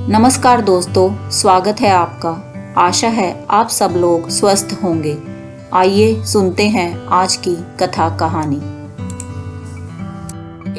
नमस्कार दोस्तों, स्वागत है आपका। आशा है आप सब लोग स्वस्थ होंगे। आइए सुनते हैं आज की कथा कहानी।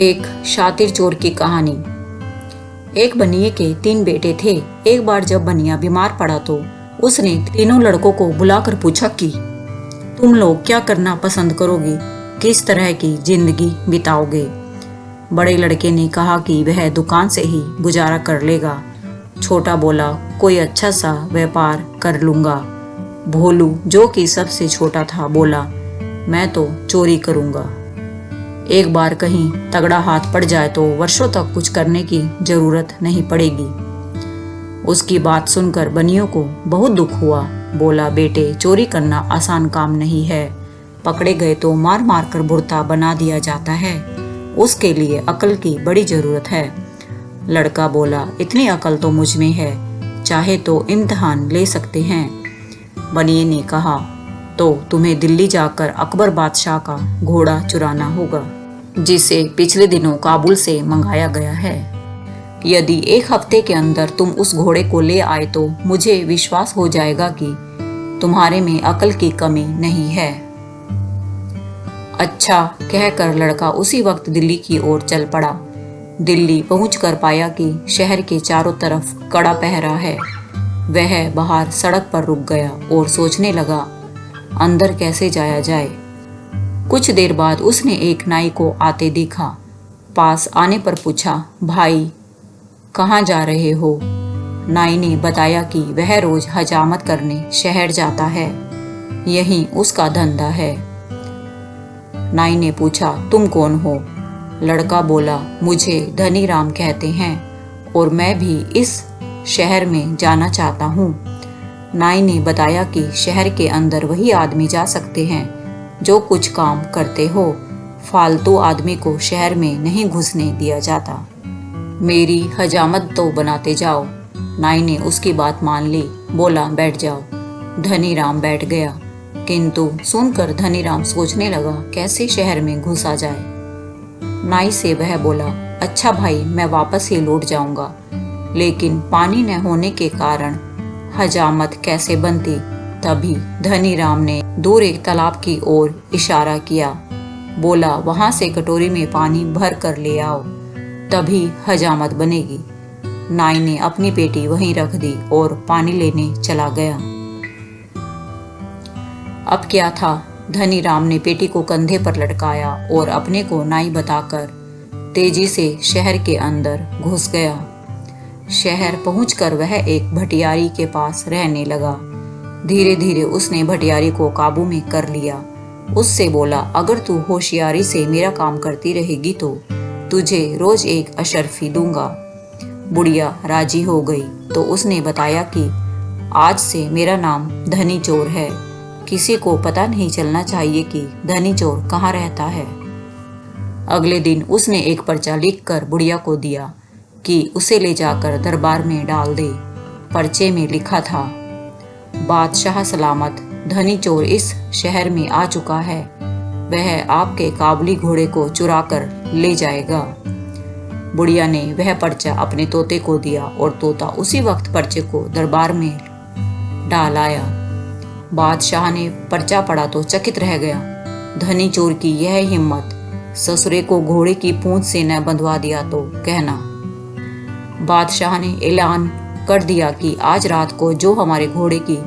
एक शातिर चोर की कहानी। एक बनिए के 3 बेटे थे। एक बार जब बनिया बीमार पड़ा तो उसने तीनों लड़कों को बुलाकर पूछा कि तुम लोग क्या करना पसंद करोगे, किस तरह की जिंदगी बिताओगे। बड़े लड़के ने कहा कि वह दुकान से ही गुजारा कर लेगा। छोटा बोला, कोई अच्छा सा व्यापार कर लूंगा। भोलू, जो कि सबसे छोटा था, बोला, मैं तो चोरी करूंगा। एक बार कहीं तगड़ा हाथ पड़ जाए तो वर्षों तक कुछ करने की जरूरत नहीं पड़ेगी। उसकी बात सुनकर बनियों को बहुत दुख हुआ। बोला, बेटे, चोरी करना आसान काम नहीं है। पकड़े गए तो मार मार कर भुर्ता बना दिया जाता है। उसके लिए अकल की बड़ी जरूरत है। लड़का बोला, इतनी अकल तो मुझ में है, चाहे तो इम्तिहान ले सकते हैं। बनिए ने कहा, तो तुम्हें दिल्ली जाकर अकबर बादशाह का घोड़ा चुराना होगा, जिसे पिछले दिनों काबुल से मंगाया गया है। यदि 1 हफ्ते के अंदर तुम उस घोड़े को ले आए तो मुझे विश्वास हो जाएगा कि तुम्हारे में अकल की कमी नहीं है। अच्छा कहकर लड़का उसी वक्त दिल्ली की ओर चल पड़ा। दिल्ली पहुंचकर पाया कि शहर के चारों तरफ कड़ा पहरा है। वह बाहर सड़क पर रुक गया और सोचने लगा, अंदर कैसे जाया जाए। कुछ देर बाद उसने एक नाई को आते देखा। पास आने पर पूछा, भाई कहाँ जा रहे हो। नाई ने बताया कि वह रोज हजामत करने शहर जाता है, यही उसका धंधा है। नाई ने पूछा, तुम कौन हो। लड़का बोला, मुझे धनी राम कहते हैं और मैं भी इस शहर में जाना चाहता हूँ। नाई ने बताया कि शहर के अंदर वही आदमी जा सकते हैं जो कुछ काम करते हो। फालतू आदमी को शहर में नहीं घुसने दिया जाता। मेरी हजामत तो बनाते जाओ। नाई ने उसकी बात मान ली। बोला, बैठ जाओ। धनी राम बैठ गया, किंतु सुनकर धनी राम सोचने लगा, कैसे शहर में घुसा जाए। नाई से वह बोला, अच्छा भाई, मैं वापस ही लौट जाऊंगा, लेकिन पानी न होने के कारण हजामत कैसे बनती। तभी धनी राम ने दूर एक तालाब की ओर इशारा किया। बोला, वहां से कटोरी में पानी भर कर ले आओ, तभी हजामत बनेगी। नाई ने अपनी पेटी वहीं रख दी और पानी लेने चला गया। अब क्या था, धनी राम ने पेटी को कंधे पर लटकाया और अपने को नाई बताकर तेजी से शहर के अंदर घुस गया। शहर पहुंचकर वह एक भटियारी के पास रहने लगा। धीरे धीरे उसने भटियारी को काबू में कर लिया। उससे बोला, अगर तू होशियारी से मेरा काम करती रहेगी तो तुझे रोज एक अशर्फी दूंगा। बुढ़िया राजी हो गई तो उसने बताया कि आज से मेरा नाम धनी चोर है। किसी को पता नहीं चलना चाहिए कि धनी चोर कहाँ रहता है। अगले दिन उसने एक पर्चा लिखकर बुढ़िया को दिया कि उसे ले जाकर दरबार में डाल दे। पर्चे में लिखा था, बादशाह सलामत, धनी चोर इस शहर में आ चुका है। वह आपके काबुली घोड़े को चुरा कर ले जाएगा। बुढ़िया ने वह पर्चा अपने तोते को दिया और तोता उसी वक्त पर्चे को दरबार में डाल आया। बादशाह ने पर्चा पढ़ा तो चकित रह गया। धनी चोर की यह हिम्मत, ससुरे को घोड़े की पूंछ से न बंधवा दिया तो कहना। बादशाह ने ऐलान कर दिया कि आज रात को जो हमारे घोड़े की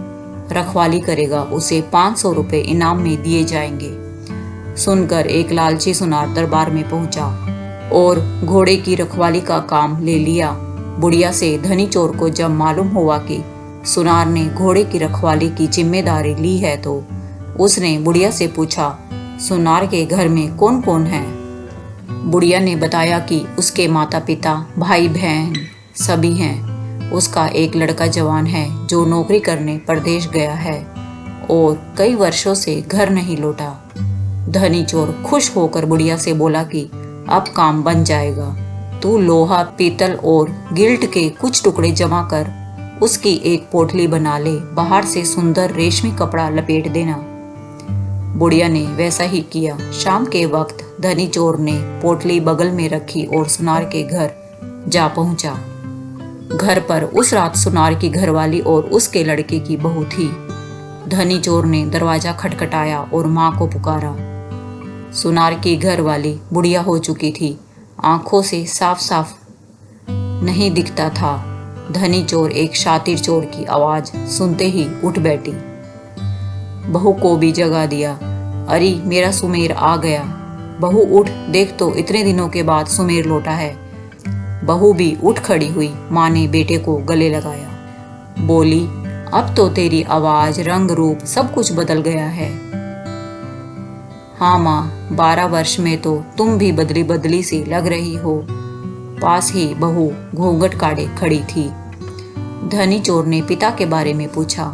रखवाली करेगा उसे 500 रुपये इनाम में दिए जाएंगे। सुनकर एक लालची सुनार दरबार में पहुंचा और घोड़े की रखवाली का काम ले लिया। बुढ़िया से धनी चोर को जब मालूम हुआ कि सुनार ने घोड़े की रखवाली की जिम्मेदारी ली है तो उसने बुढ़िया से पूछा, सुनार के घर में कौन कौन है। बुढ़िया ने बताया कि उसके माता पिता, भाई बहन सभी हैं। उसका एक लड़का जवान है जो नौकरी करने परदेश गया है और कई वर्षों से घर नहीं लौटा। धनी चोर खुश होकर बुढ़िया से बोला कि अब काम बन जाएगा। तू लोहा, पीतल और गिल्ट के कुछ टुकड़े जमा कर उसकी एक पोटली बना ले। बाहर से सुंदर रेशमी कपड़ा लपेट देना। बुढ़िया ने वैसा ही किया। शाम के वक्त धनी चोर ने पोटली बगल में रखी और सुनार के घर जा पहुंचा। घर पर उस रात सुनार की घरवाली और उसके लड़के की बहू थी। धनी चोर ने दरवाजा खटखटाया और माँ को पुकारा। सुनार की घरवाली बुढ़िया हो चुकी थी, आंखों से साफ साफ नहीं दिखता था। धनी चोर एक शातिर चोर की आवाज सुनते ही उठ बैठी। बहू को भी जगा दिया। अरे मेरा सुमेर आ गया। बहू उठ, देख तो इतने दिनों के बाद सुमेर लौटा है। बहू भी उठ खड़ी हुई। माँ ने बेटे को गले लगाया। बोली, अब तो तेरी आवाज, रंग, रूप सब कुछ बदल गया है। हाँ माँ, 12 वर्ष में तो तुम भी बदली बदली सी लग रही हो। पास ही बहू घूंघट काढ़े खड़ी थी। धनी चोर ने पिता के बारे में पूछा।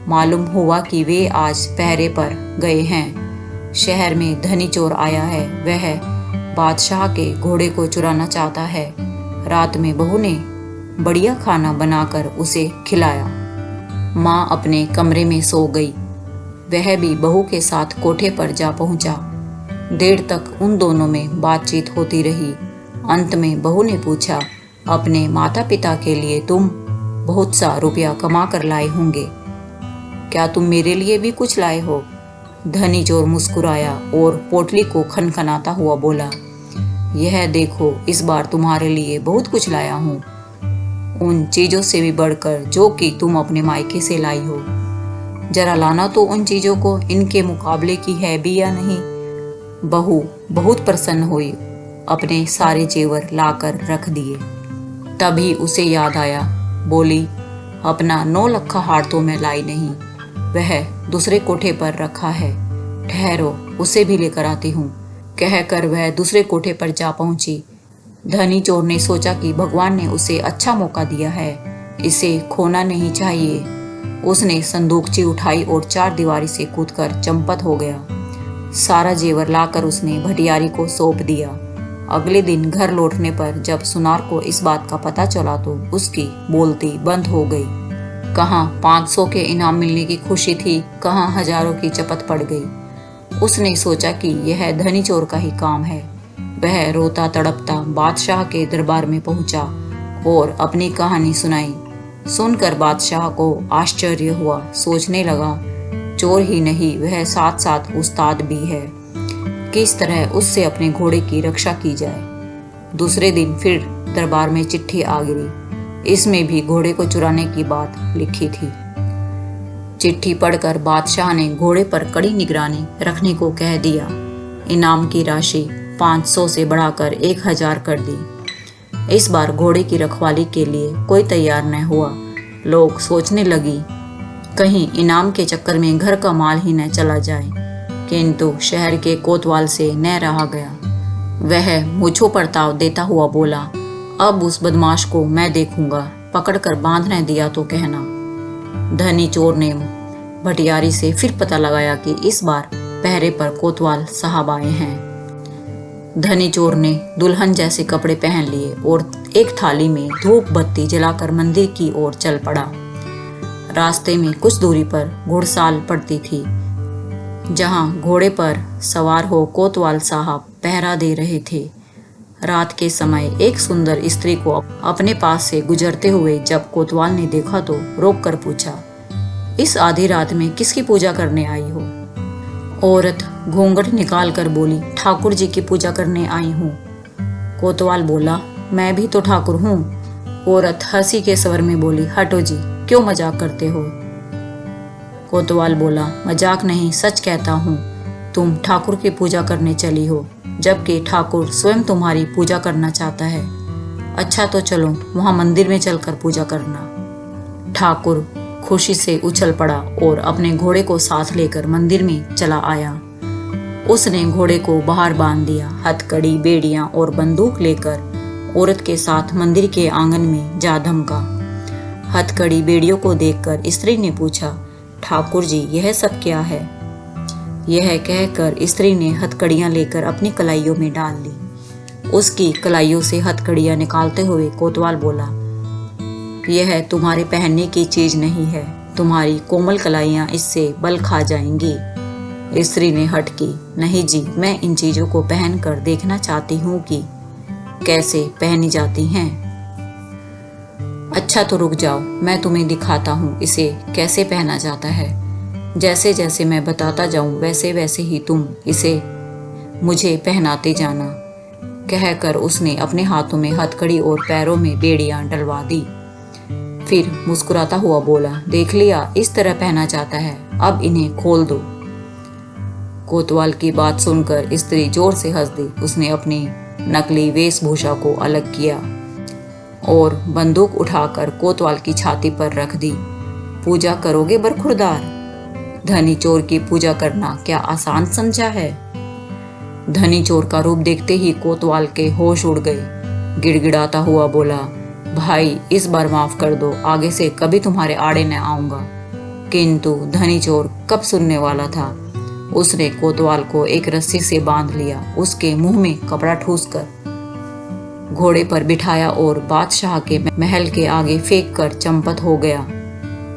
मालूम हुआ कि वे आज पहरे पर गए हैं। शहर में धनी चोर आया है। वह बादशाह के घोड़े को चुराना चाहता है। रात में बहू ने बढ़िया खाना बनाकर उसे खिलाया। माँ अपने कमरे में सो गई। वह भी बहू के साथ कोठे पर जा पहुंचा। देर तक उन दोनों में बातचीत होती रही। अंत में बहू ने पूछा, अपने माता पिता के लिए तुम बहुत सा रुपया कमा कर लाए होंगे, क्या तुम मेरे लिए भी कुछ लाए हो? धनी चोर मुस्कुराया और पोटली को खनखनाता हुआ बोला, यह देखो, इस बार तुम्हारे लिए बहुत कुछ लाया हूँ, उन चीजों से भी बढ़कर जो कि तुम अपने मायके से लाई हो। जरा लाना तो उन चीजों को, इनके मुकाबले की है भी या नहीं। बहू बहुत प्रसन्न हुई, अपने सारे जेवर लाकर रख दिए। तभी उसे याद आया। बोली, अपना 9 लक्खा हार तो मैं लाई नहीं, वह दूसरे कोठे पर रखा है। ठहरो, उसे भी लेकर आती हूँ। कहकर वह दूसरे कोठे पर जा पहुंची। धनी चोर ने सोचा कि भगवान ने उसे अच्छा मौका दिया है, इसे खोना नहीं चाहिए। उसने संदूकची उठाई और 4 दीवारी से कूदकर चंपत हो गया। सारा जेवर लाकर उसने भटियारी को सौंप दिया। अगले दिन घर लौटने पर जब सुनार को इस बात का पता चला तो उसकी बोलती बंद हो गई। कहाँ 500 के इनाम मिलने की खुशी थी, कहाँ हजारों की चपत पड़ गई। उसने सोचा कि यह धनी चोर का ही काम है। वह रोता तड़पता बादशाह के दरबार में पहुंचा और अपनी कहानी सुनाई। सुनकर बादशाह को आश्चर्य हुआ। सोचने लगा, चोर ही नहीं, वह साथ साथ उस्ताद भी है। किस तरह उससे अपने घोड़े की रक्षा की जाए। दूसरे दिन फिर दरबार में चिट्ठी आ गिरी। इसमें भी घोड़े को चुराने की बात लिखी थी। चिट्ठी पढ़कर बादशाह ने घोड़े पर कड़ी निगरानी रखने को कह दिया। इनाम की राशि 500 से बढ़ाकर 1000 कर दी। इस बार घोड़े की रखवाली के लिए कोई तैयार न हुआ। लोग सोचने लगी, कहीं इनाम के चक्कर में घर का माल ही न चला जाए। किंतु शहर के कोतवाल से न रहा गया। वह मूंछों पर ताव देता हुआ बोला, अब उस बदमाश को मैं देखूंगा, पकड़कर बांध न दिया तो कहना। धनी चोर ने भटियारी से फिर पता लगाया कि इस बार पहरे पर कोतवाल साहब आए हैं। धनी चोर ने दुल्हन जैसे कपड़े पहन लिए और एक थाली में धूप बत्ती जलाकर मंदिर की ओर चल पड़ा। रास्ते में कुछ दूरी पर घुड़साल पड़ती थी, जहां घोड़े पर सवार हो कोतवाल साहब पहरा दे रहे थे। रात के समय एक सुंदर स्त्री को अपने पास से गुजरते हुए जब कोतवाल ने देखा तो रोक कर पूछा, इस आधी रात में किसकी पूजा करने आई हो? औरत घूंघट निकाल कर बोली, ठाकुर जी की पूजा करने आई हूँ। कोतवाल बोला, मैं भी तो ठाकुर हूँ। औरत हंसी के स्वर में बोली, हटो जी, क्यों मजाक करते हो? कोतवाल बोला, मजाक नहीं, सच कहता हूँ, तुम ठाकुर की पूजा करने चली हो, जबकि ठाकुर स्वयं तुम्हारी पूजा करना चाहता है। अच्छा तो चलो, वहां मंदिर में चलकर पूजा करना। ठाकुर खुशी से उछल पड़ा और अपने घोड़े को साथ लेकर मंदिर में चला आया। उसने घोड़े को बाहर बांध दिया। हथकड़ी, बेड़ियां और बंदूक लेकर औरत के साथ मंदिर के आंगन में जा धमका। हथकड़ी बेड़ियों को देखकर स्त्री ने पूछा, ठाकुर जी, यह सब क्या है? यह कहकर स्त्री ने हथकड़ियां लेकर अपनी कलाइयों में डाल ली। उसकी कलाइयों से हथकड़ियां निकालते हुए कोतवाल बोला, यह तुम्हारे पहनने की चीज नहीं है, तुम्हारी कोमल कलाइयां इससे बल खा जाएंगी। स्त्री ने हट की, नहीं जी, मैं इन चीजों को पहन कर देखना चाहती हूँ कि कैसे पहनी जाती हैं। अच्छा तो रुक जाओ, मैं तुम्हें दिखाता हूँ इसे कैसे पहना जाता है। जैसे जैसे मैं बताता जाऊं वैसे वैसे ही तुम इसे मुझे पहनाते जाना। कहकर उसने अपने हाथों में हथकड़ी और पैरों में बेड़ियां डलवा दी। फिर मुस्कुराता हुआ बोला, देख लिया, इस तरह पहना जाता है, अब इन्हें खोल दो। कोतवाल की बात सुनकर स्त्री जोर से हंस दी। उसने अपनी नकली वेशभूषा को अलग किया और बंदूक उठाकर कोतवाल की छाती पर रख दी। पूजा करोगे बरखुरदार? धनी चोर की पूजा करना क्या आसान समझा है? धनी चोर का रूप देखते ही कोतवाल के होश उड़ गए। गिड़गिड़ाता हुआ बोला, भाई इस बार माफ कर दो, आगे से कभी तुम्हारे आड़े न आऊंगा। किंतु धनी चोर कब सुनने वाला था। उसने कोतवाल को एक रस्सी से बांध लिया, उसके मुंह में कपड़ा ठूसकर घोड़े पर बिठाया और बादशाह के महल के आगे फेंक कर चंपत हो गया।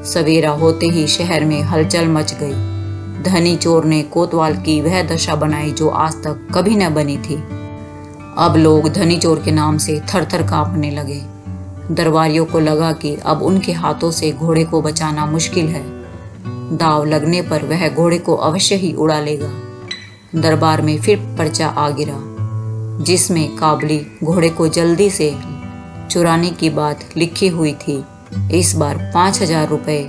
सवेरा होते ही शहर में हलचल मच गई। धनी चोर ने कोतवाल की वह दशा बनाई जो आज तक कभी न बनी थी। अब लोग धनी चोर के नाम से थर थर कांपने लगे। दरबारियों को लगा कि अब उनके हाथों से घोड़े को बचाना मुश्किल है। दाव लगने पर वह घोड़े को अवश्य ही उड़ा लेगा। दरबार में फिर पर्चा आ गिरा, जिसमें काबली घोड़े को जल्दी से चुराने की बात लिखी हुई थी। इस बार 5,000 रुपए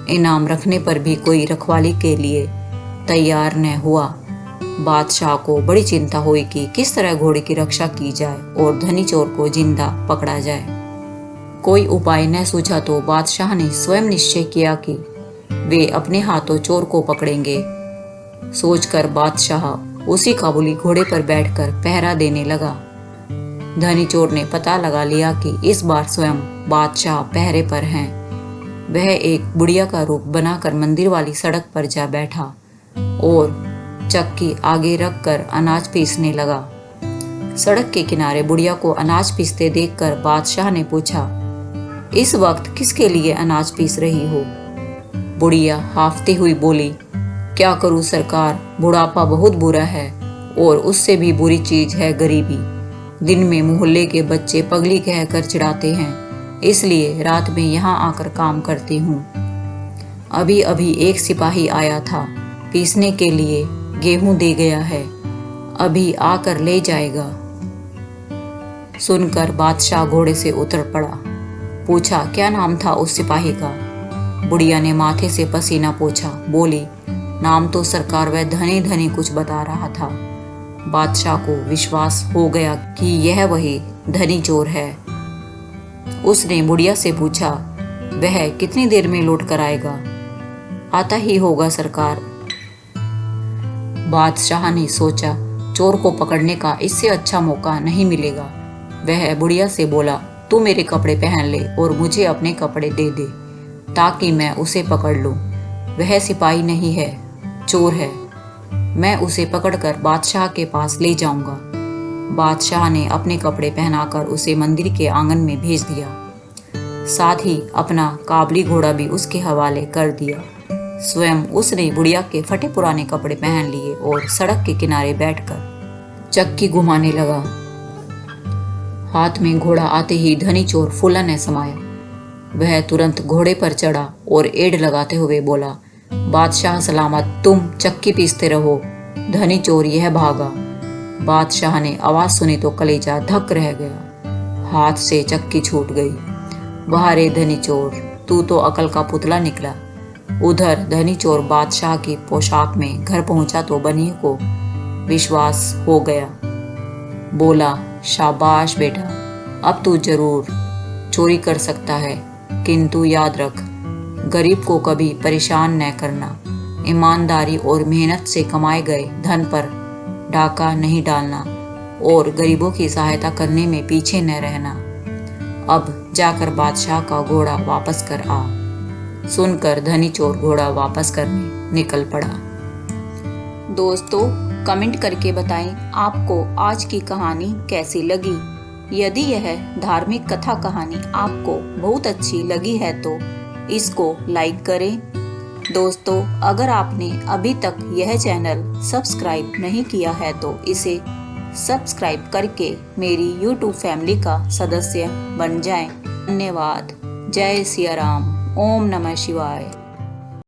इनाम रखने पर भी कोई रखवाली के लिए तैयार न हुआ। बादशाह को बड़ी चिंता हुई कि किस तरह घोड़े की रक्षा की जाए और धनी चोर को जिंदा पकड़ा जाए। कोई उपाय न सूझा तो बादशाह ने स्वयं निश्चय किया कि वे अपने हाथों चोर को पकड़ेंगे। सोचकर बादशाह उसी काबुली घोड़े पर बैठकर पहरा देने लगा। धनी चोर ने पता लगा लिया कि इस बार स्वयं बादशाह पहरे पर हैं। वह एक बुढ़िया का रूप बनाकर मंदिर वाली सड़क पर जा बैठा और चक्की आगे रखकर अनाज पीसने लगा। सड़क के किनारे बुढ़िया को अनाज पीसते देखकर बादशाह ने पूछा, इस वक्त किसके लिए अनाज पीस रही हो? बुढ़िया हाफती हुई बोली, क्या करूं सरकार, बुढ़ापा बहुत बुरा है और उससे भी बुरी चीज है गरीबी। दिन में मोहल्ले के बच्चे पगली कहकर चिढ़ाते हैं, इसलिए रात में यहाँ आकर काम करती हूँ। अभी अभी एक सिपाही आया था, पीसने के लिए गेहूं दे गया है, अभी आकर ले जाएगा। सुनकर बादशाह घोड़े से उतर पड़ा। पूछा, क्या नाम था उस सिपाही का? बुढ़िया ने माथे से पसीना पोंछा, बोली, नाम तो सरकार वह धनी धनी कुछ बता रहा था। बादशाह को विश्वास हो गया कि यह वही धनी चोर है। उसने बुढ़िया से पूछा, वह कितनी देर में लौट कर आएगा? आता ही होगा सरकार। बादशाह ने सोचा, चोर को पकड़ने का इससे अच्छा मौका नहीं मिलेगा। वह बुढ़िया से बोला, तू मेरे कपड़े पहन ले और मुझे अपने कपड़े दे दे ताकि मैं उसे पकड़ लूं। वह सिपाही नहीं है, चोर है। मैं उसे पकड़कर बादशाह के पास ले जाऊंगा। बादशाह ने अपने कपड़े पहनाकर उसे मंदिर के आंगन में भेज दिया। साथ ही अपना काबली घोड़ा भी उसके हवाले कर दिया। स्वयं उसने बुढ़िया के फटे पुराने कपड़े पहन लिए और सड़क के किनारे बैठकर चक्की घुमाने लगा। हाथ में घोड़ा आते ही धनी चोर फूला न समाया। वह तुरंत घोड़े पर चढ़ा और एड़ लगाते हुए बोला, बादशाह सलामत, तुम चक्की पीसते रहो। धनी चोर यह भागा। बादशाह ने आवाज सुनी तो कलेजा धक रह गया। हाथ से चक्की छूट गई। वाह रे धनी चोर, तू तो अकल का पुतला निकला। उधर धनी चोर बादशाह की पोशाक में घर पहुंचा तो बनिए को विश्वास हो गया। बोला, शाबाश बेटा, अब तू जरूर चोरी कर सकता है, किंतु याद रख, गरीब को कभी परेशान न करना। ईमानदारी और मेहनत से कमाए गए धन पर डाका नहीं डालना और गरीबों की सहायता करने में पीछे न रहना। अब जाकर बादशाह का घोड़ा वापस कर आ। सुनकर धनी चोर घोड़ा वापस करने निकल पड़ा। दोस्तों, कमेंट करके बताएं आपको आज की कहानी कैसी लगी। यदि यह धार्मिक कथा कहानी आपको बहुत अच्छी लगी है तो इसको लाइक करें। दोस्तों, अगर आपने अभी तक यह चैनल सब्सक्राइब नहीं किया है तो इसे सब्सक्राइब करके मेरी YouTube फैमिली का सदस्य बन जाएं। धन्यवाद। जय सिया राम। ओम नमः शिवाय।